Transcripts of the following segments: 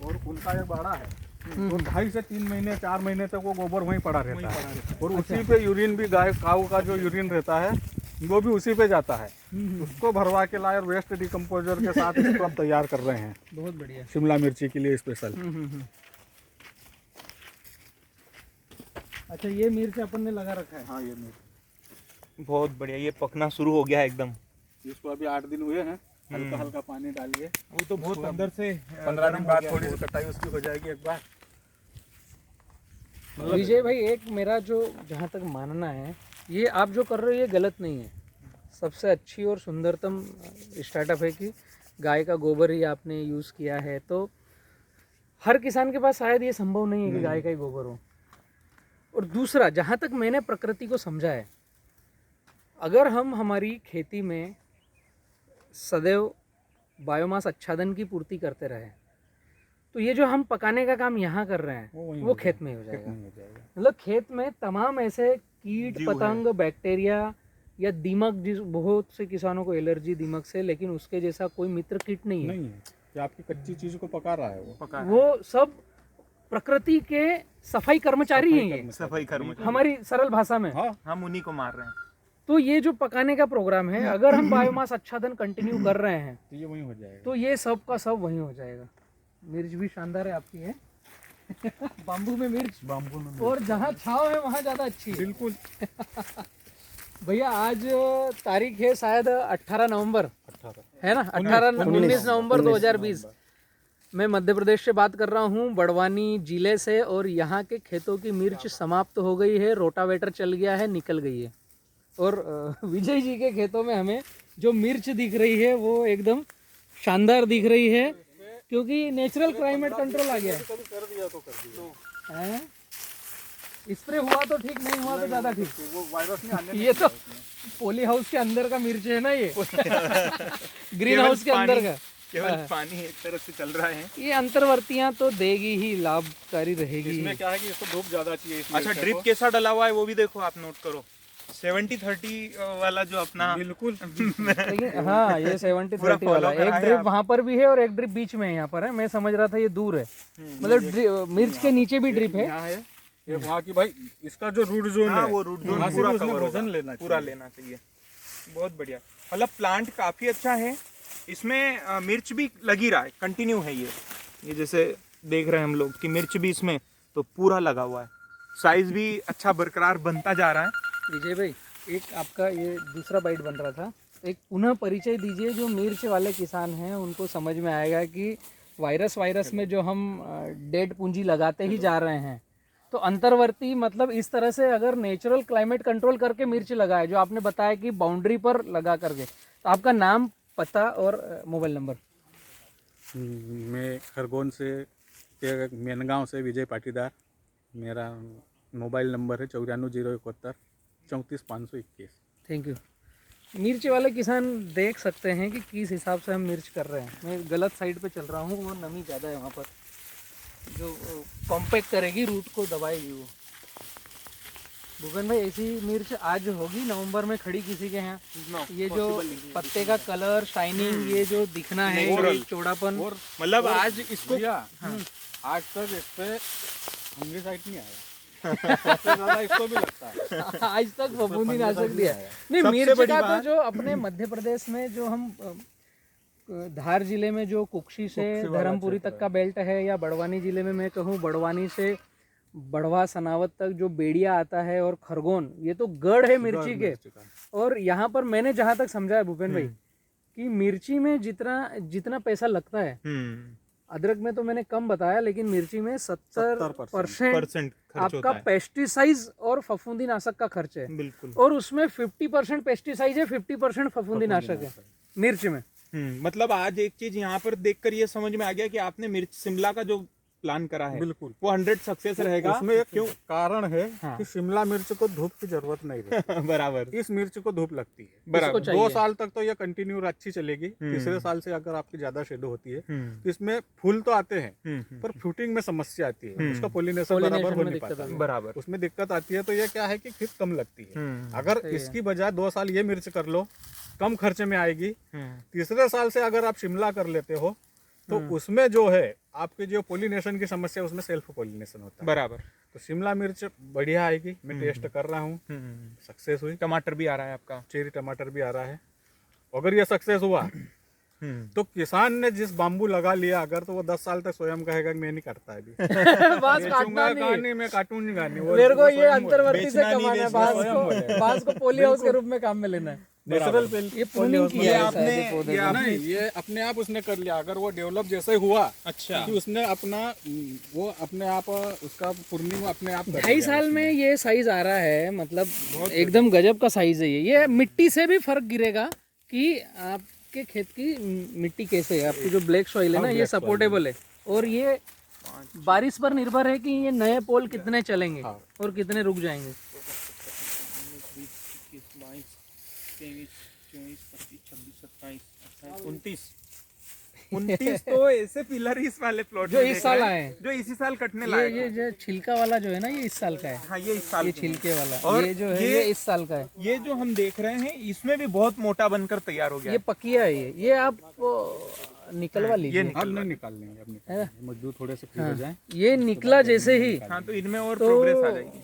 और उनका एक बाड़ा है, तो 2.5 से 3 महीने 4 महीने तक वो गोबर वहीं पड़ा रहता है, और उसी पे यूरिन भी, गाय काऊ का जो यूरिन रहता है वो भी उसी पे जाता है। उसको भरवा के लाए और वेस्ट डिकम्पोजर के साथ इसको हम तैयार कर रहे हैं। बहुत बढ़िया। शिमला मिर्ची के लिए स्पेशल। अच्छा, ये मिर्च अपन ने लगा रखा है। हाँ, ये मिर्च बहुत बढ़िया, ये पकना शुरू हो गया है एकदम। इसको अभी 8 दिन हुए हैं, हल्का हल्का पानी डालिए। वो तो बहुत अंदर से 15 दिन बाद थोड़ी सी कटाई उसकी हो जाएगी एक बार। विजय भाई, एक मेरा जो जहाँ तक मानना है, ये आप जो कर रहे हो ये गलत नहीं है। सबसे अच्छी और सुंदरतम स्टार्टअप है कि गाय का गोबर ही आपने यूज़ किया है। तो हर किसान के पास शायद ये संभव नहीं है कि गाय का ही गोबर हो। और दूसरा, जहाँ तक मैंने प्रकृति को समझा है, अगर हम हमारी खेती में सदैव बायोमास आच्छादन की पूर्ति करते रहे, तो ये जो हम पकाने का काम यहाँ कर रहे हैं वो खेत में हो जाएगा। मतलब खेत में तमाम ऐसे कीट पतंग, बैक्टीरिया या दीमक, जिस बहुत से किसानों को एलर्जी दीमक से, लेकिन उसके जैसा कोई मित्र कीट नहीं है। कि आपकी कच्ची चीज को पका रहा है वो सब प्रकृति के सफाई कर्मचारी हैं। ये सफाई कर्मचारी हमारी सरल भाषा में। हाँ, हम उन्हीं को मार रहे हैं। तो ये जो पकाने का प्रोग्राम है, अगर हम बायोमास आच्छादन कंटिन्यू कर रहे हैं तो ये वहीं हो जाएगा। तो ये सब का सब वहीं हो जाएगा। मिर्च भी शानदार है आपकी है। बाम्बू में मिर्च, बाम्बू में और जहाँ छाव है वहाँ ज़्यादा अच्छी है। बिल्कुल। भैया, आज तारीख है शायद 18 नवंबर 18 है ना, 19 नवंबर 2020। मैं मध्य प्रदेश से बात कर रहा हूँ, बड़वानी जिले से, और यहाँ के खेतों की मिर्च समाप्त हो गई है, रोटावेटर चल गया है, निकल गई है। और विजय जी के खेतों में हमें जो मिर्च दिख रही है वो एकदम शानदार दिख रही है, क्योंकि नेचुरल क्लाइमेट कंट्रोल आ गया कभी कर दिया तो कर दिया है। स्प्रे हुआ तो ठीक, नहीं हुआ तो ज़्यादा ठीक। वो वायरस नहीं आने ये तो पोली हाउस के अंदर का मिर्च है ना, ये ग्रीन हाउस के अंदर का केवल पानी एक तरफ से चल रहा है। ये अंतर्वर्तियां तो देगी ही, लाभकारी रहेगी। इसमें क्या है कि इसको धूप ज्यादा चाहिए। अच्छा, ड्रिप कैसा डला हुआ है वो भी देखो, आप नोट करो। 70-30 वाला जो अपना बिल्कुल। लेकिन हाँ, ये 70-30 वाला एक ड्रिप वहाँ पर भी है और एक ड्रिप बीच में यहाँ पर है। मैं समझ रहा था ये दूर है, मतलब मिर्च के नीचे भी ड्रिप है। यहाँ है ये, वहाँ की भाई इसका जो रूट जोन है, वो रूट जोन वहाँ से पूरा भी उसने कवर वजन होगा, लेना पूरा लेना चाहिए। बहुत बढ़िया, मतलब प्लांट काफी अच्छा है। इसमें मिर्च भी लगी रहा है, कंटिन्यू है ये जैसे देख रहे हैं हम लोग कि मिर्च भी इसमें तो पूरा लगा हुआ है। साइज भी अच्छा बरकरार बनता जा रहा है। विजय भाई, एक आपका ये दूसरा बाइट बन रहा था, एक पुनः परिचय दीजिए। जो मिर्च वाले किसान हैं उनको समझ में आएगा कि वायरस में जो हम डेड पूंजी लगाते ही जा रहे हैं, तो अंतर्वर्ती मतलब इस तरह से अगर नेचुरल क्लाइमेट कंट्रोल करके मिर्च लगाए, जो आपने बताया कि बाउंड्री पर लगा करके। तो आपका नाम, पता और मोबाइल नंबर। मैं खरगोन से मेनगांव से विजय पाटीदार। मेरा मोबाइल नंबर है 94 071 34 521। Thank you. मिर्च वाले किसान देख सकते हैं कि किस हिसाब से हम मिर्च कर रहे हैं। मैं गलत साइड पे चल रहा हूँ, वो नमी ज़्यादा है वहाँ पर, जो कॉम्पैक्ट करेगी, रूट को दबाएगी वो। भूपेन भाई, ऐसी मिर्च आज होगी नवंबर में खड़ी किसी के यहाँ? ये जो पत्ते का कलर, शाइनिंग, ये जो दिखना है, ये चौड़ापन, मतलब आज इसको आज तक इस पे फंगीसाइड नहीं आया। सबसे ज्यादा इसको भी लगता है। आज तक फफूंदी नाशक दिया है। नहीं, सबसे मिर्च बड़ी का तो बात- जो अपने मध्य प्रदेश में जो हम धार जिले में जो कुक्षी से धर्मपुरी तक का बेल्ट है, या बड़वानी जिले में मैं कहूँ बड़वानी से बड़वा सनावत तक जो बेड़िया आता है, और खरगोन, ये तो गढ़ है मिर्ची के। और यहाँ पर मैंने जहाँ तक समझा है भूपेन भाई, कि मिर्ची में जितना पैसा लगता है, अदरक में तो मैंने कम बताया, लेकिन मिर्ची में 70% आपका पेस्टिसाइड और फफूंदी नाशक का खर्च है। बिल्कुल। और उसमें 50% पेस्टिसाइड है, 50% फफूंदी नाशक है मिर्च में। मतलब आज एक चीज यहाँ पर देखकर ये समझ में आ गया कि आपने मिर्च शिमला का जो प्लान करा है, बिल्कुल वो 100 सक्सेस रहेगा। उसमें एक क्यों कारण है हाँ। कि शिमला मिर्च को धूप की जरूरत नहीं रहती। बराबर, इस मिर्च को धूप लगती है बराबर। 2 साल तक तो ये कंटिन्यू अच्छी चलेगी। तीसरे साल से अगर आपकी ज्यादा शेडो होती है तो इसमें फूल तो आते हैं, पर फ्रूटिंग में समस्या आती है, उसका पोलिनेशन बराबर हो नहीं पाता, बराबर, उसमें दिक्कत आती है। तो ये क्या है कि फिर कम लगती है। अगर इसकी बजाय 2 साल ये मिर्च कर लो, कम खर्चे में आएगी। तीसरे साल से अगर आप शिमला कर लेते हो तो उसमें जो है आपके जो पोलिनेशन की समस्या है उसमें सेल्फ पोलिनेशन होता है। बराबर। तो शिमला मिर्च बढ़िया आएगी, मैं टेस्ट कर रहा हूँ, सक्सेस हुई। टमाटर भी आ रहा है आपका। चेरी टमाटर भी आ रहा है। अगर ये सक्सेस हुआ तो किसान ने जिस बाम्बू लगा लिया अगर, तो वो 10 साल तक स्वयं कहेगा कि मैं नहीं करता है अभी। बांस बेचूंगा काटना कहाँ नहीं, मैं काटूंगा नहीं। मेरे को वो ये स्वयं अंतर्वर्ती से बेचना नहीं, कमाना है, बेचना बांस को पोली हाउस के रूप में काम में लेना है। नेचुरल ये प्रूनिंग ये किया है आपने शायद ये पौधे को। नहीं, ये अपने आप उसने कर लिया। अगर वो डेवलप जैसे हुआ अच्छा। कि उसने अपना वो अपने आप उसका पूर्णिंग अपने आप कर 2.5 लिया साल उसने। में ये साइज आ रहा है, मतलब एकदम गजब का साइज है ये मिट्टी से भी फर्क गिरेगा कि आपके खेत की मिट्टी कैसे है। आपकी जो ब्लैक सॉइल है ना, ये सपोर्टेबल है, और ये बारिश पर निर्भर है कि ये नए पोल कितने चलेंगे और कितने रुक जाएंगे। 29 तो ऐसे पिलर इस वाले प्लॉट जो इस साल आए हैं, जो इसी साल कटने ये लायक ये जो छिलका वाला जो है ना, ये इस साल का है। हाँ, ये इस साल ये के छिलके वाला और ये जो है ये- ये इस साल का है। ये जो हम देख रहे हैं इसमें भी बहुत मोटा बनकर तैयार हो गया ये है। पकिया है, ये आप निकलवा लीजिए। अब नहीं निकालेंगे, अब निकालेंगे। मजदूर थोड़े से फ्री हो जाए। ये निकला जैसे ही हाँ, तो इनमें और तो प्रोग्रेस आ जाएगी।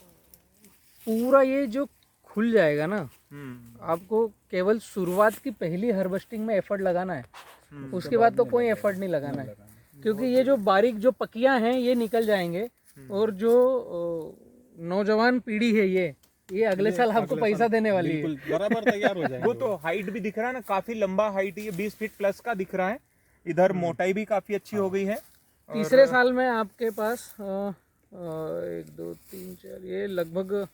पूरा ये जो खुल जाएगा ना, हम्म, आपको केवल शुरुआत की पहली हार्वेस्टिंग में एफर्ट लगाना है, उसके बाद तो कोई एफर्ट नहीं लगाना है, क्योंकि ये जो बारीक जो पकियां हैं ये निकल जाएंगे, और जो नौजवान पीढ़ी है ये अगले साल आपको पैसा देने वाली है। बिल्कुल बराबर तैयार हो जाएगा। वो तो हाइट भी दिख रहा है ना, काफी लंबा हाइट, ये 20 फीट प्लस का दिख रहा है। इधर मोटाई भी काफी अच्छी हो गई है। तीसरे साल में आपके पास 1 2 3 4 ये लगभग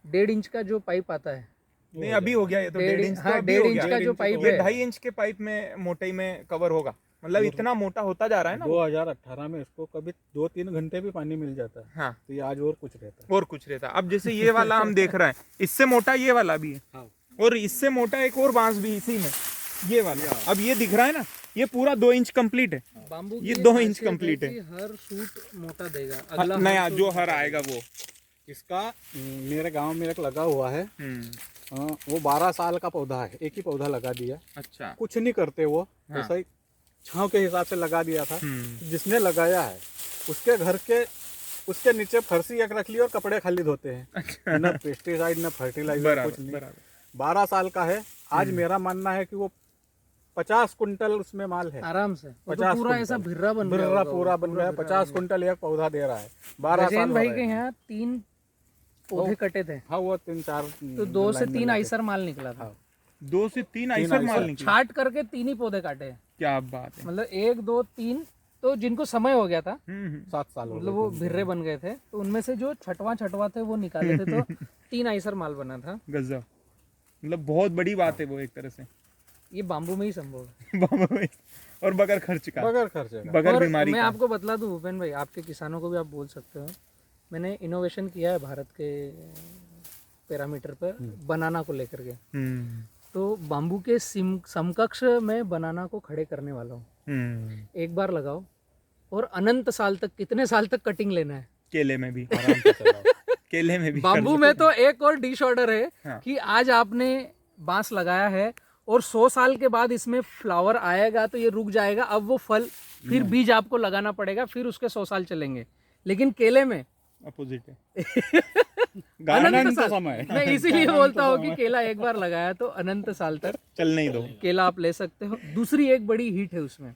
1.5 इंच का जो पाइप आता है, नहीं, अभी हो गया ये तो 1.5 इंच। तो हाँ, अभी 1.5 हो इंच गया। का जो पाइप ये है 2.5 इंच के पाइप में मोटाई में कवर होगा, मतलब इतना मोटा होता जा रहा है ना। 2018 में इसको कभी 2-3 घंटे भी पानी मिल जाता है, हाँ, तो ये आज और कुछ रहता है। और कुछ रहता। अब जैसे ये वाला हम देख रहे हैं, इससे मोटा ये वाला भी है, हाँ। और इससे मोटा एक और बांस भी इसी में, ये वाला। अब ये दिख रहा है ना, ये पूरा 2 इंच कंप्लीट है। बाम्बू ये की 2 खासियत इंच कंप्लीट है। कि हर सूट मोटा देगा। हाँ, अगला नया जो हर आएगा वो। इसका मेरे गांव में एक लगा हुआ है, वो 12 साल का पौधा है, एक ही पौधा लगा दिया, अच्छा। कुछ नहीं करते वो, हाँ। ऐसा ही छांव के हिसाब से लगा दिया था। जिसने लगाया है उसके घर के उसके नीचे फर्शी एक रख ली और कपड़े खाली धोते हैं, न पेस्टिसाइड न फर्टिलाइजर, कुछ नहीं। 12 साल का है। आज मेरा मानना है कि वो 50 कुंटल उसमें माल है आराम से, वो तो 50 पूरा ऐसा कुंटल। भिर्रा बन गया बिर्रा होगा, पूरा वो बन गया। भिर्रा 50 कुंटल एक पौधा दे रहा है। 12 साल राजेन हो भाई रहे के हैं। यहाँ 3 पौधे कटे थे, हाँ, वो 3-4 तो 2 से 3 आइसर माल निकला था। 2 से 3 आइसर माल निकला। छाट करके 3 ही पौधे काटे हैं। क्या बात है। मतलब 1 2 3, तो जिनको समय हो गया था, 7 साल हो मतलब वो भिर्रे बन गए थे, तो उनमें से जो छठवां थे वो निकाले थे, तो 3 आइसर माल बना था। गजब, मतलब बहुत बड़ी बात है वो एक तरह से। ये बाम्बू में ही संभव है। और बगैर खर्च का, बगैर खर्चे का। बगैर और बीमारी मैं का। आपको बतला दूं भूपेन भाई, आपके किसानों को भी आप बोल सकते हो, मैंने इनोवेशन किया है भारत के पैरामीटर पर बनाना को लेकर के। तो बाम्बू के समकक्ष में बनाना को खड़े करने वाला हूँ। एक बार लगाओ और अनंत साल तक, कितने साल तक कटिंग लेना है। केले में भी, आराम से चलाओ। केले में भी। बाम्बू में तो एक और डिश ऑर्डर है हाँ। कि आज आपने बांस लगाया है और 100 साल के बाद इसमें फ्लावर आएगा तो ये रुक जाएगा, अब वो फल फिर बीज आपको लगाना पड़ेगा, फिर उसके 100 साल चलेंगे। लेकिन केले में अपोजिट है। अनंत साल। समय। मैं इसीलिए बोलता हूँ कि केला एक बार लगाया तो अनंत साल तक चल नहीं दो। केला आप ले सकते हो। दूसरी एक बड़ी हिट है उसमें,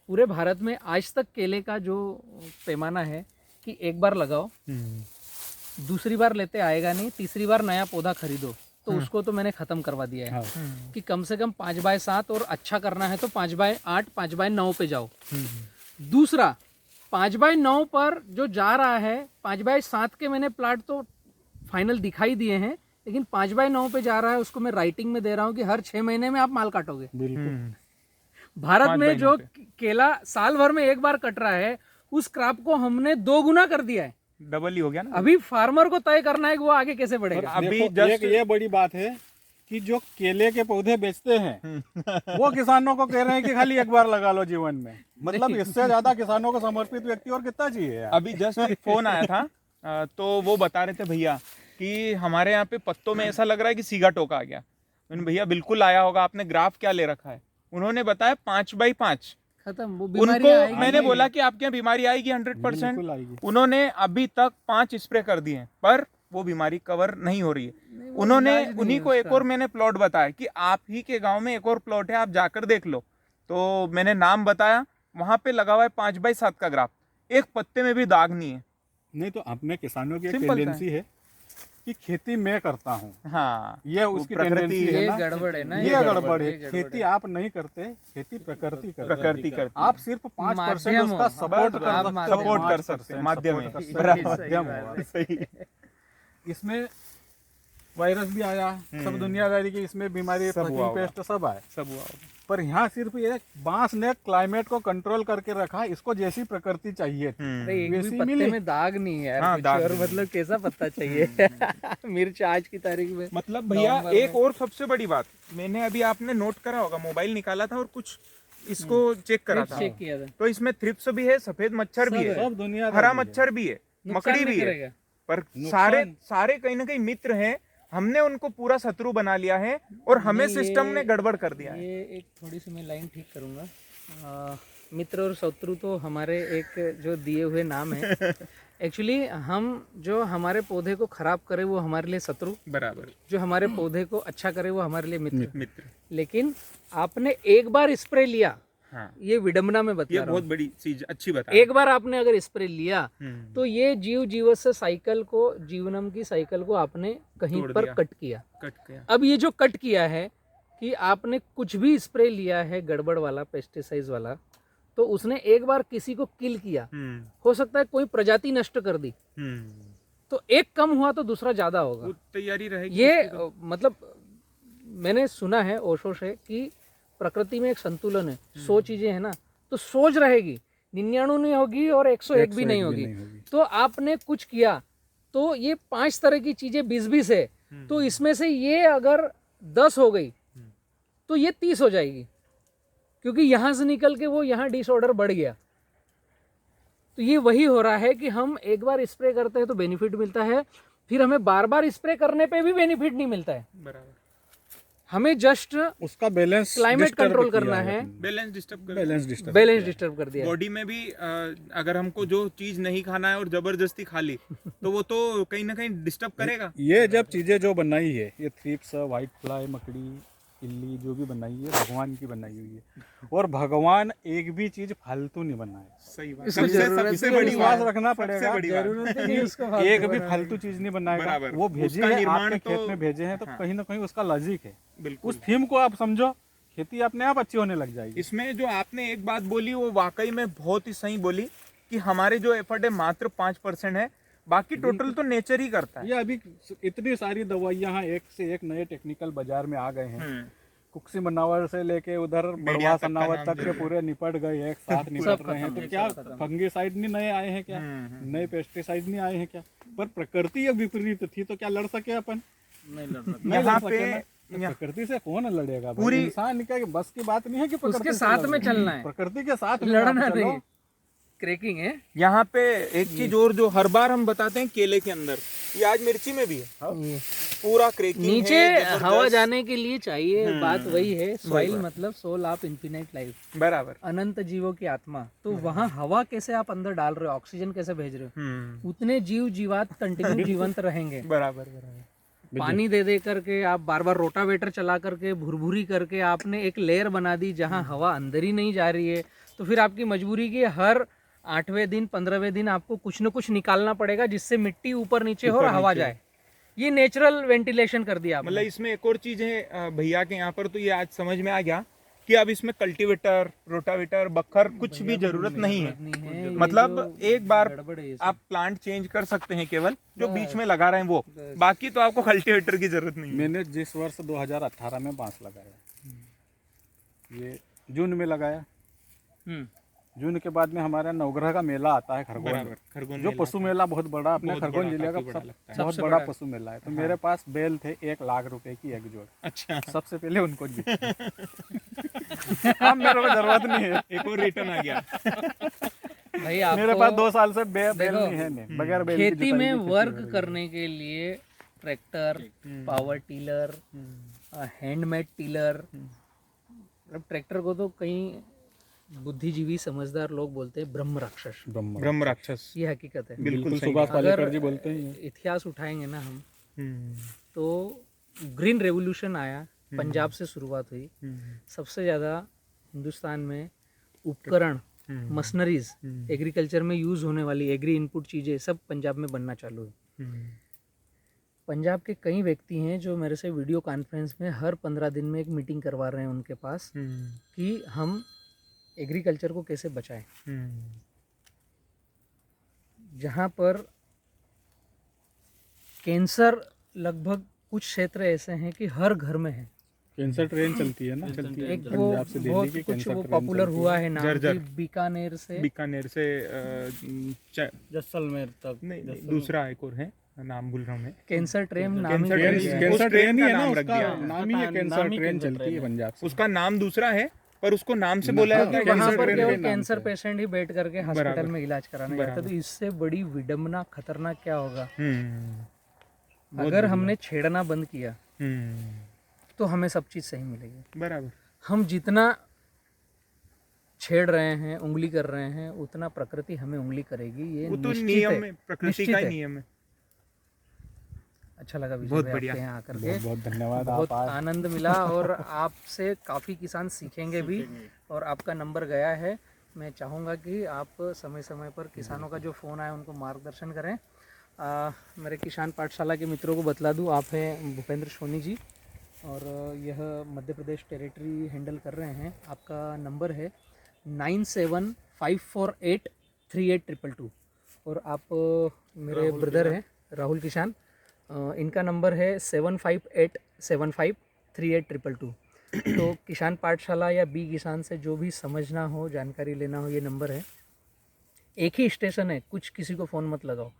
पूरे भारत में आज तक केले का जो पैमाना है कि एक बार लगाओ, दूसरी बार लेते आएगा नहीं, तीसरी बार नया पौधा खरीदो, तो उसको तो मैंने खत्म करवा दिया है कि कम से कम 5x7, और अच्छा करना है तो 5x8 5x9 पे जाओ। दूसरा 5x9 पर जो जा रहा है, 5x7 के मैंने प्लाट तो फाइनल दिखाई दिए हैं, लेकिन 5x9 पे जा रहा है, उसको मैं राइटिंग में दे रहा हूँ कि हर 6 महीने में आप माल काटोगे। बिल्कुल। भारत में जो केला साल भर में एक बार कट रहा है, उस क्रॉप को हमने 2 गुना कर दिया है। डबल ही हो गया ना। अभी फार्मर को तय करना है कि वो आगे कैसे बढ़ेगा। अभी देखो, just- एक ये बड़ी बात है कि जो केले के पौधे बेचते हैं वो किसानों को कह रहे हैं कि खाली एक बार लगा लो जीवन में। मतलब इससे ज्यादा किसानों को समर्पित व्यक्ति और कितना चाहिए यार? अभी जस्ट एक फोन आया था, तो वो बता रहे थे भैया कि हमारे यहाँ पे पत्तों में ऐसा लग रहा है कि सीगा टोका आ गया। मैंने भैया बिल्कुल आया होगा, आपने ग्राफ क्या ले रखा है? उन्होंने बताया 5x5 खत्म, वो बीमारी उनको आएगी मैंने नहीं। बोला कि आपके यहाँ बीमारी आएगी 100%। बिल्कुल आएगी। उन्होंने अभी तक 5 स्प्रे कर दिए हैं, पर वो बीमारी कवर नहीं हो रही है। नहीं, वो उन्होंने इलाज नहीं उन्हीं है को एक उसका। और मैंने प्लॉट बताया कि आप ही के गांव में एक और प्लॉट है, आप जाकर देख लो। तो मैंने नाम बताया, वहां पे लगा हुआ है 5x7 का ग्राफ, एक पत्ते में भी दाग नहीं है। नहीं तो अपने किसानों की एक सिंपल सा है। टेंडेंसी है कि खेती मैं करता हूँ, हाँ, ये वो उसकी प्रकृति टेंडेंसी है ये ना, गड़बड़ है ना, ये गड़बड़ है। ये गड़बड़ खेती आप नहीं करते, खेती प्रकृति करती है। प्रकृति करती आप सिर्फ 5% माध्यम उसका हो। सपोर्ट बस, कर आप सकते हो, सपोर्ट कर 5% सकते हैं, माध्यम है। support कर सकते हो, बराबर। माध्यम सही बात हो। है। सही है। इसमें वायरस भी आया, सब दुनियादारी की इसमें बीमारी, सब हुआ होगा। पेस्ट सब आए, सब हुआ होगा। पर यहाँ सिर्फ ये बांस ने क्लाइमेट को कंट्रोल करके रखा, इसको जैसी प्रकृति चाहिए थी अरे एक वैसी भी पत्ते मिली। में दाग नहीं है यार, हाँ, कुछ दाग और नहीं मतलब कैसा पत्ता चाहिए। मिर्च आज की तारीख में मतलब भैया नवंबर एक में। और सबसे बड़ी बात, मैंने अभी आपने नोट करा होगा, मोबाइल निकाला था और कुछ इसको चेक करा था, चेक किया था, तो इसमें थ्रिप्स भी है, सफेद मच्छर भी है, सब दुनिया हरा मच्छर भी है, नुकसान मकड़ी नहीं भी है, करेगा। पर नुकसान। सारे कहीं ना कहीं मित्र हैं। हमने उनको पूरा शत्रु बना लिया है और हमें नहीं, सिस्टम ये- ने गड़बड़ कर दिया है। ये एक थोड़ी सी मैं लाइन ठीक करूंगा। मित्र और शत्रु तो हमारे एक जो दिए हुए नाम है। एक्चुअली हम जो हमारे पौधे को खराब करे वो हमारे लिए शत्रु, बराबर, जो हमारे पौधे को अच्छा करे वो हमारे लिए मित्र। मित्र। लेकिन आपने एक बार स्प्रे लिया, हाँ, ये विडंबना में बता ये रहा बहुत हूँ, बड़ी चीज, अच्छी बात है। एक बार आपने अगर स्प्रे लिया हम्म, तो ये जीव जीवस्य साइकिल को, जीवनम की साइकिल को आपने कहीं तोड़ पर दिया। कट किया। कट गया। अब ये जो कट किया है कि आपने कुछ भी स्प्रे लिया है गड़बड़ वाला, पेस्टिसाइड वाला, तो उसने एक बार किसी को किल किया, हो सकता है कोई प्रजाति नष्ट कर दी, तो एक कम हुआ तो दूसरा ज्यादा होगा। वो तैयारी रहेगी ये उसकी तो। मतलब मैंने सुना है ओशो से कि प्रकृति में एक संतुलन है, 100 चीजें है ना, तो सोच रहेगी, 99 नहीं होगी और 101 भी नहीं होगी। तो आपने कुछ किया तो ये 5 तरह की चीजें 20-20 है, तो इसमें से ये अगर 10 हो गई तो ये 30 हो जाएगी, क्योंकि यहां से निकल के वो यहाँ डिसऑर्डर बढ़ गया। तो ये वही हो रहा है कि हम एक बार स्प्रे करते हैं तो बेनिफिट मिलता है, फिर हमें बार बार स्प्रे करने पे भी बेनिफिट नहीं मिलता है। बराबर, हमें जस्ट उसका बैलेंस क्लाइमेट कंट्रोल करना है, बैलेंस डिस्टर्ब कर बैलेंस डिस्टर्ब कर दिया है। बॉडी में भी अगर हमको जो चीज नहीं खाना है और जबरदस्ती खा ली तो वो तो कहीं ना कहीं डिस्टर्ब करेगा। ये जब चीजें जो बनाई है, ये थ्रिप्स, व्हाइट फ्लाई, मकड़ी, इल्ली जो भी बनाई है भगवान की बनाई हुई है, और भगवान एक भी चीज फालतू नहीं बनाए। सही बात, इसको सबसे जरूरत सबसे है, बड़ी विश्वास बात, रखना सबसे पड़ेगा, बड़ी बात। जरूरत नहीं उसको फालतू एक भी बनाने फालतू की। चीज नहीं बनाएगा। बराबर। वो भेजे उसका है निर्माण आपके खेत तो- में भेजे हैं तो हाँ। कहीं ना कहीं उसका लॉजिक है। बिल्कुल। उस थीम को आप समझो, खेती अपने आप अच्छी होने लग जाएगी। इसमें जो आपने एक बात बोली वो वाकई में बहुत ही सही बोली कि हमारे जो एफर्ट है मात्र 5% है, बाकी टोटल तो नेचर ही करता है। ये अभी इतनी सारी दवाइयाँ एक से एक नए टेक्निकल बाजार में आ गए हैं। कुक्सी मनावर से लेके उधर बड़वा तक का सनावर नाम तक के पूरे निपट गए, एक साथ निपट रहे हैं। तो क्या फंगिसाइड नहीं नए आए हैं क्या? नए पेस्टिसाइड नहीं आए हैं क्या? पर प्रकृति एक विपरीत थी, तो क्या लड़ सके अपन? नहीं लड़ सकते। नहीं यहाँ लड़ पे सके ना। प्रकृति से कौन लड़ेगा भाई? पूरी- इंसान के बस की बात नहीं है कि प्रकृति उसके से साथ लड़ो। में चलना है, प्रकृति के साथ में लड़ना आप चलो। नहीं। क्रैकिंग है यहाँ पे एक चीज और जो हर बार हम बताते हैं केले के अंदर, ये आज मिर्ची में भी है, ये। पूरा क्रैकिंग नीचे है, जबरदस्त। हवा जाने के लिए चाहिए, बात वही है। सॉइल मतलब सोल ऑफ इन्फिनाइट लाइफ, बराबर। अनंत जीवों की आत्मा। तो वहाँ हवा कैसे आप अंदर डाल रहे हो, ऑक्सीजन कैसे भेज रहे हो, उतने जीव जीवात कंटिन्यू जीवंत रहेंगे। बराबर बराबर। पानी दे दे करके आप बार बार रोटावेटर चला करके भुरभुरी करके आपने एक लेयर बना दी जहाँ हवा अंदर ही नहीं जा रही है, तो फिर आपकी मजबूरी की हर 8वें दिन 15वें दिन आपको कुछ न कुछ निकालना पड़ेगा जिससे मिट्टी ऊपर नीचे हो और हवा जाए। ये नेचुरल वेंटिलेशन कर दिया आपने। मतलब इसमें एक और चीज है भैया के यहाँ पर, तो ये आज समझ में आ गया कि अब इसमें कल्टीवेटर, रोटावेटर, बखर कुछ भी जरूरत नहीं है। मतलब एक बार गड़बड़ है ये सब। आप प्लांट चेंज कर सकते हैं, केवल जो बीच में लगा रहे हैं वो, बाकी तो आपको कल्टीवेटर की जरूरत नहीं है। मैंने जिस वर्ष 2018 में बांस लगाया, ये जून में लगाया। जून के बाद में हमारे नवग्रह का मेला आता है खरगोन में, खरगोन जो पशु मेला बहुत बड़ा अपने बहुत खरगोन बड़ा, जिले का काफी बड़ा लगता है। बहुत बड़ा पशु मेला है। तो मेरे पास बैल थे 1 लाख रुपए की एक जोड़। अच्छा, सबसे पहले उनको जीते। अब मेरे को जरूरत नहीं है, एक और रिटर्न आ गया। भाई मेरे आपको पास 2 साल से बैल देखो, नहीं है, नहीं बगैर बैल की खेती जिताई में की खेती वर्क हो रही है। करने के लिए tractor, power tiller, handmade tiller, अब ट्रैक्टर को तो कहीं बुद्धिजीवी समझदार लोग बोलते हैं ब्रह्म राक्षस। ब्रह्म राक्षस, ये हकीकत है। बिल्कुल सही सुभाष अगर पालेकर जी बोलते हैं ये। इतिहास उठाएंगे ना हम, हम्म, तो ग्रीन रेवोल्यूशन आया, पंजाब से शुरुआत हुई। सबसे ज़्यादा हिंदुस्तान में उपकरण, मशीनरीज, एग्रीकल्चर में यूज़ होने वाली एग्री इनपुट चीज़ें सब पंजाब में बनना चालू हुई। पंजाब के कई व्यक्ति हैं जो मेरे से वीडियो कॉन्फ्रेंस में हर 15 दिन में एक मीटिंग करवा रहे हैं उनके पास कि हम एग्रीकल्चर को कैसे बचाएं। जहाँ पर कैंसर लगभग कुछ क्षेत्र ऐसे हैं कि हर घर में है। कैंसर ट्रेन चलती है ना, चलती है एक वो पंजाब से दिल्ली बहुत की कुछ कैंसर वो ट्रेन पॉपुलर चलती हुआ है नाम जर्जर। कि बीकानेर से जैसलमेर तक। नहीं, दूसरा एक और है, नाम भूल रहा हूँ मैं। कैंसर ट्रेन नाम ही कैंसर रख ट्रेन- दिया है। उस कैंसर ट्रेन ट्रेन ही का है ना, नाम रख उसका दिया है। नाम ही है, कैंसर नाम ही ट्रेन कैंसर चलती है ट्रेन है। पंजाब से। उसका नाम दूसरा है पर उसको नाम से बोला हाँ, जाता है वहाँ कैंसर पर ट्रेन केवल के नाम कैंसर से। पेशेंट ही बैठ करके हॉस्पिटल बराबर। में इलाज कराने जाते हैं। तो इससे बड़ी विडम्बना खतरनाक क्या होगा अगर हमने छेड़ना बंद किया तो हमें सब चीज़ सही मिलेगी। बराबर। हम जितना छेड़ रहे हैं, उंगली कर रहे हैं, उतना प्रकृति हमें उंगली करेगी। ये वो तो निश्चित नियम है, है, प्रकृति निश्चित का ही है। नियम है। अच्छा लगा विजय बहुत भाई बढ़िया। आपके यहाँ आकर के, बहुत बहुत धन्यवाद, बहुत आप आए। आनंद मिला और आपसे काफ़ी किसान सीखेंगे भी। और आपका नंबर गया है, मैं चाहूँगा कि आप समय समय पर किसानों का जो फ़ोन आए उनको मार्गदर्शन करें। मेरे किसान पाठशाला के मित्रों को बतला दूँ, आप हैं भूपेंद्र सोनी जी और यह मध्य प्रदेश टेरिटरी हैंडल कर रहे हैं। आपका नंबर है 9754838222 और आप मेरे ब्रदर हैं राहुल किसान, इनका नंबर है 7587538222। तो किसान पाठशाला या बी किसान से जो भी समझना हो, जानकारी लेना हो, ये नंबर है। एक ही स्टेशन है, कुछ किसी को फ़ोन मत लगाओ।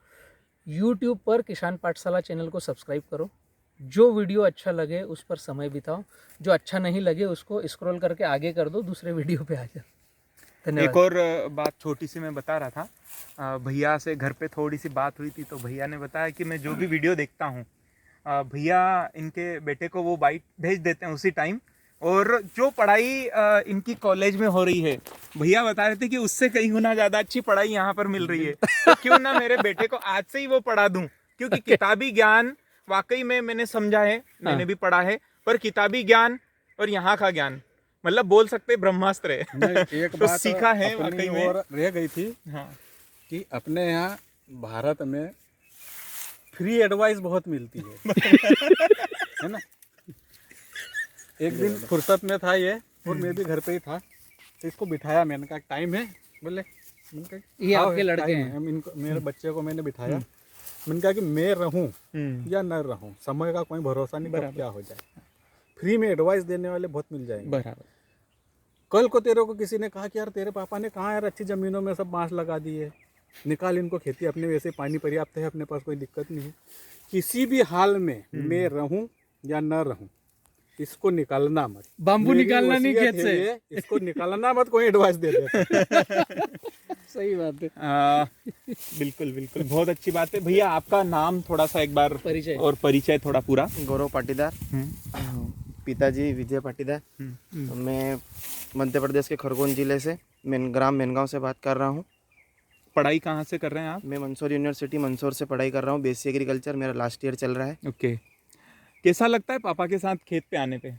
यूट्यूब पर किसान पाठशाला चैनल को सब्सक्राइब करो, जो वीडियो अच्छा लगे उस पर समय बिताओ, जो अच्छा नहीं लगे उसको स्क्रॉल करके आगे कर दो, दूसरे वीडियो पे आ जाओ। धन्यवाद। एक और बात छोटी सी मैं बता रहा था, भैया से घर पे थोड़ी सी बात हुई थी तो भैया ने बताया कि मैं जो भी वीडियो देखता हूँ भैया इनके बेटे को वो बाइट भेज देते हैं उसी टाइम, और जो पढ़ाई इनकी कॉलेज में हो रही है भैया बता रहे थे कि उससे कई गुना ज़्यादा अच्छी पढ़ाई यहाँ पर मिल रही है। तो क्यों ना मेरे बेटे को आज से ही वो पढ़ा दूँ, क्योंकि किताबी ज्ञान वाकई में मैंने समझा है, मैंने भी पढ़ा है, पर किताबी ज्ञान और यहाँ का ज्ञान मतलब बोल सकते ब्रह्मास्त्र है। नहीं, एक तो बात सीखा है अपनी वाकई में। और रह गई थी हाँ, कि अपने यहाँ भारत में फ्री एडवाइस बहुत मिलती है है ना। एक दिन फुर्सत में था ये और मैं भी घर पे ही था, तो इसको बिठाया, मैंने कहा टाइम है, बोले मैंने कहा ये हाँ, आपके लड़के टाइम हैं? है। इनको मेरे बच्चे को मैंने बिठाया, मैंने कहा कि मैं रहूं या न रहूं, समय का कोई भरोसा नहीं, कब क्या हो जाए। फ्री में एडवाइस देने वाले बहुत मिल जाएंगे। बराबर। कल को तेरे को किसी ने कहा कि यार तेरे पापा ने कहाँ यार अच्छी ज़मीनों में सब बांस लगा दिए, निकाल इनको, खेती अपने वैसे पानी पर्याप्त है, अपने पास कोई दिक्कत नहीं है। किसी भी हाल में मैं रहूं या न रहूं, इसको निकालना मत। बाम्बू मेरी निकालना नहीं वसीयत खेत है से। ये, इसको निकालना मत, कोई एडवाइस दे देता। सही बात है। बिल्कुल बिल्कुल, बहुत अच्छी बात है। भैया आपका नाम थोड़ा सा एक बार परिचय। और परिचय थोड़ा पूरा। गौरव पाटीदार, पिताजी विजय पाटीदार। मैं मध्य प्रदेश के खरगोन जिले से ग्राम मेनगांव से बात कर रहा हूँ। पढ़ाई कहाँ से कर रहे हैं आप? मैं मंदसौर यूनिवर्सिटी मंदसौर से पढ़ाई कर रहा हूँ। बीएससी एग्रीकल्चर मेरा लास्ट ईयर चल रहा है। ओके, कैसा लगता है पापा के साथ खेत पे आने पे?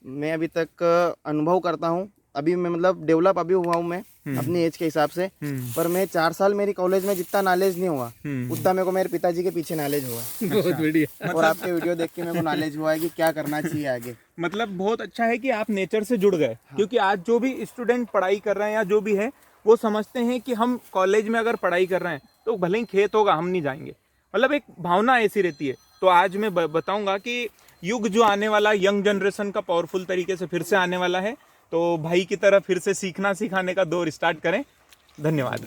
मैं अभी तक अनुभव करता हूँ, अभी मैं मतलब डेवलप अभी हुआ हूँ मैं अपनी एज के हिसाब से, पर मैं 4 साल मेरी कॉलेज में जितना नॉलेज नहीं हुआ उतना मेरे को मेरे पिताजी के पीछे नॉलेज हुआ। बहुत बढ़िया। और आपके वीडियो देख के मेरे को नॉलेज हुआ है कि क्या करना चाहिए आगे। मतलब बहुत अच्छा है कि आप नेचर से जुड़ गए। क्योंकि आज जो भी स्टूडेंट पढ़ाई कर रहे हैं या जो भी है वो समझते हैं कि हम कॉलेज में अगर पढ़ाई कर रहे हैं तो भले ही खेत होगा हम नहीं जाएंगे, मतलब एक भावना ऐसी रहती है। तो आज मैं बताऊंगा कि युग जो आने वाला यंग जनरेशन का पावरफुल तरीके से फिर से आने वाला है, तो भाई की तरह फिर से सीखना सिखाने का दौर स्टार्ट करें। धन्यवाद।